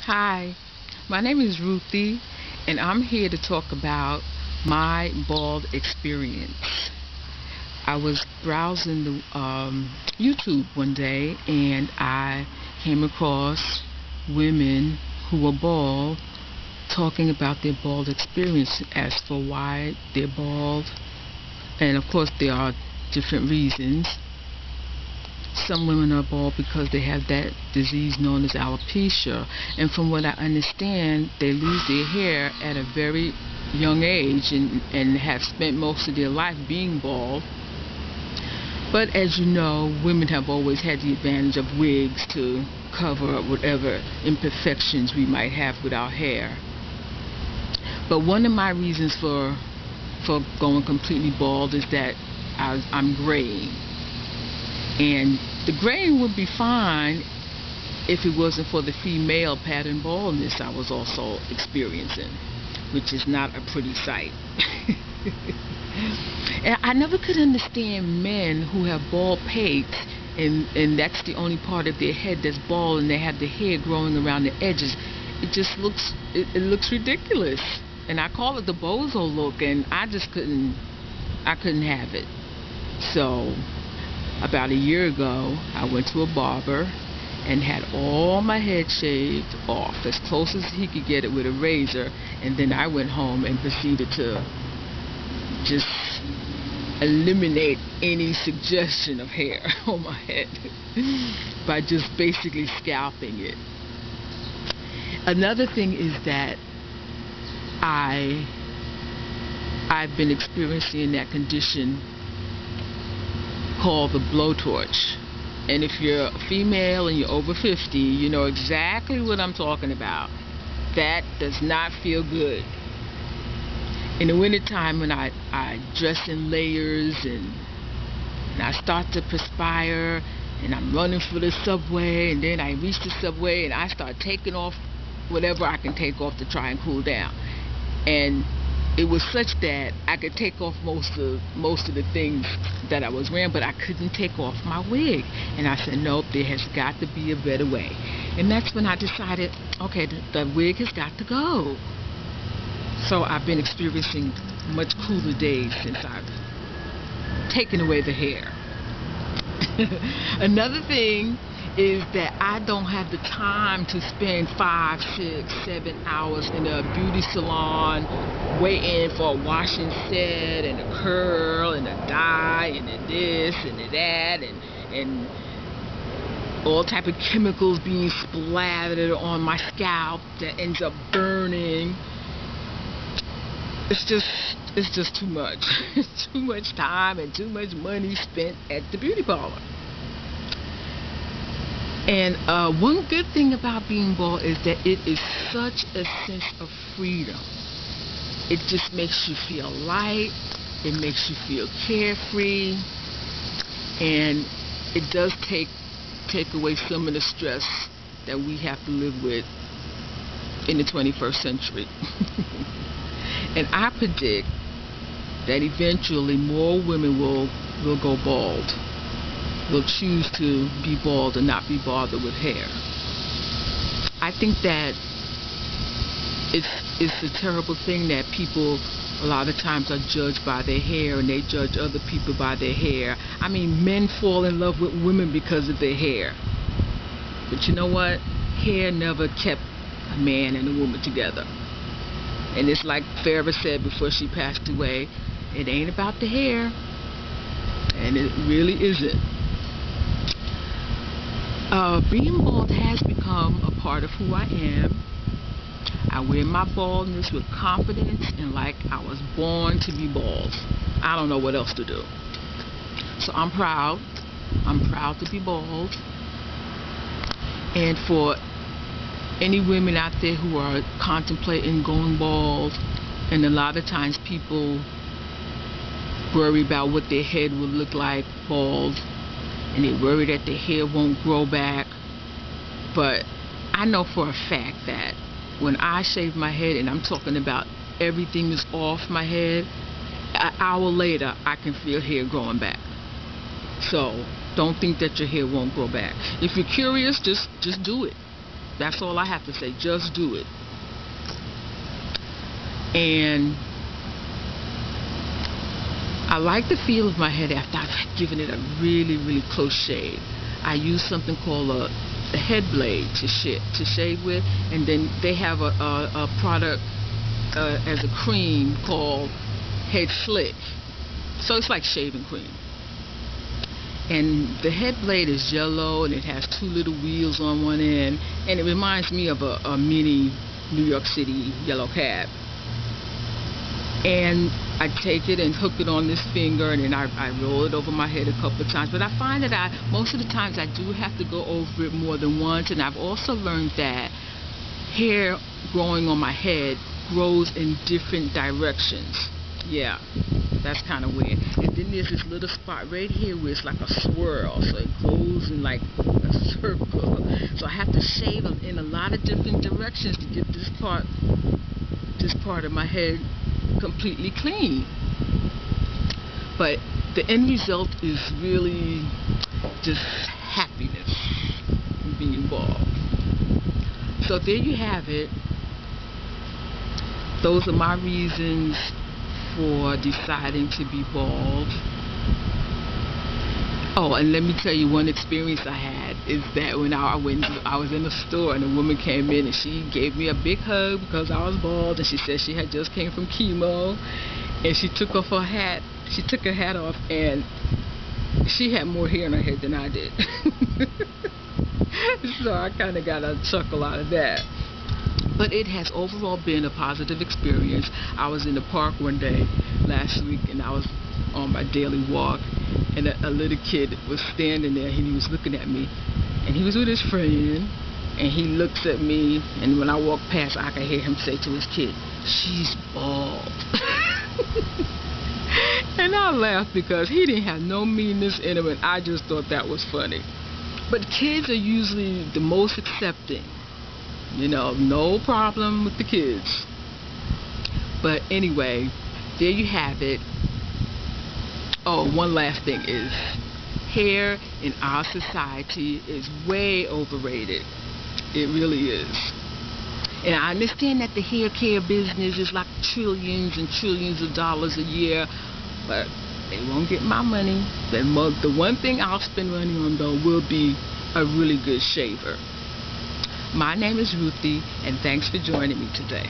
Hi, my name is Ruthie, and I'm here to talk about my bald experience. I was browsing the YouTube one day, and I came across women who were bald talking about their bald experience as for why they're bald. And of course, there are different reasons. Some women are bald because they have that disease known as alopecia, and from what I understand, they lose their hair at a very young age and have spent most of their life being bald. But as you know, women have always had the advantage of wigs to cover up whatever imperfections we might have with our hair. But one of my reasons for going completely bald is that I'm graying. And the graying would be fine if it wasn't for the female pattern baldness I was also experiencing, which is not a pretty sight. And I never could understand men who have bald pates and that's the only part of their head that's bald and they have the hair growing around the edges. It just looks ridiculous. And I call it the bozo look, and I couldn't have it. So about a year ago, I went to a barber and had all my head shaved off as close as he could get it with a razor, and then I went home and proceeded to just eliminate any suggestion of hair on my head by just basically scalping it. Another thing is that I've been experiencing that condition called the blowtorch. And if you're a female and you're over 50, you know exactly what I'm talking about. That does not feel good. In the wintertime, when I dress in layers and I start to perspire and I'm running for the subway, and then I reach the subway and I start taking off whatever I can take off to try and cool down. And it was such that I could take off most of the things that I was wearing, but I couldn't take off my wig. And I said, nope, there has got to be a better way. And that's when I decided, okay, the wig has got to go. So I've been experiencing much cooler days since I've taken away the hair. Another thing is that I don't have the time to spend 5, 6, 7 hours in a beauty salon waiting for a washing set and a curl and a dye and a this and a that and all type of chemicals being splattered on my scalp that ends up burning. It's just too much. It's too much time and too much money spent at the beauty parlor. And one good thing about being bald is that it is such a sense of freedom. It just makes you feel light, it makes you feel carefree, and it does take away some of the stress that we have to live with in the 21st century. And I predict that eventually more women will go bald, will choose to be bald and not be bothered with hair. I think that it's a terrible thing that people a lot of times are judged by their hair and they judge other people by their hair. I mean, men fall in love with women because of their hair. But you know what? Hair never kept a man and a woman together. And it's like Farrah said before she passed away, it ain't about the hair. And it really isn't. Being bald has become a part of who I am. I wear my baldness with confidence and like I was born to be bald. I don't know what else to do. So I'm proud. I'm proud to be bald. And for any women out there who are contemplating going bald, and a lot of times people worry about what their head will look like bald, and they worry that their hair won't grow back. But I know for a fact that when I shave my head, and I'm talking about everything is off my head, an hour later I can feel hair growing back. So don't think that your hair won't grow back. If you're curious, just do it. That's all I have to say. Just do it. And I like the feel of my head after I've given it a really, really close shave. I use something called a head blade to shave with, and then they have a product as a cream called Head Slick. So it's like shaving cream. And the head blade is yellow, and it has two little wheels on one end, and it reminds me of a mini New York City yellow cab. And I take it and hook it on this finger, and then I roll it over my head a couple of times. But I find that most of the times I do have to go over it more than once. And I've also learned that hair growing on my head grows in different directions. Yeah, that's kind of weird. And then there's this little spot right here where it's like a swirl, so it goes in like a circle. So I have to shave in a lot of different directions to get this part of my head completely clean. But the end result is really just happiness being bald. So there you have it. Those are my reasons for deciding to be bald. Oh, and let me tell you one experience I had is that when I was in the store and a woman came in and she gave me a big hug because I was bald, and she said she had just came from chemo, and she took off her hat. She took her hat off, and she had more hair in her head than I did. So I kind of got a chuckle out of that. But it has overall been a positive experience. I was in the park one day last week, and I was on my daily walk, and a little kid was standing there, and he was looking at me, and he was with his friend, and he looks at me, and when I walk past, I can hear him say to his kid, "She's bald." And I laughed because he didn't have no meanness in him, and I just thought that was funny. But kids are usually the most accepting. You know, no problem with the kids. But anyway, there you have it. Oh, one last thing is, hair in our society is way overrated. It really is. And I understand that the hair care business is like trillions and trillions of dollars a year, but they won't get my money. The one thing I'll spend money on, though, will be a really good shaver. My name is Ruthie, and thanks for joining me today.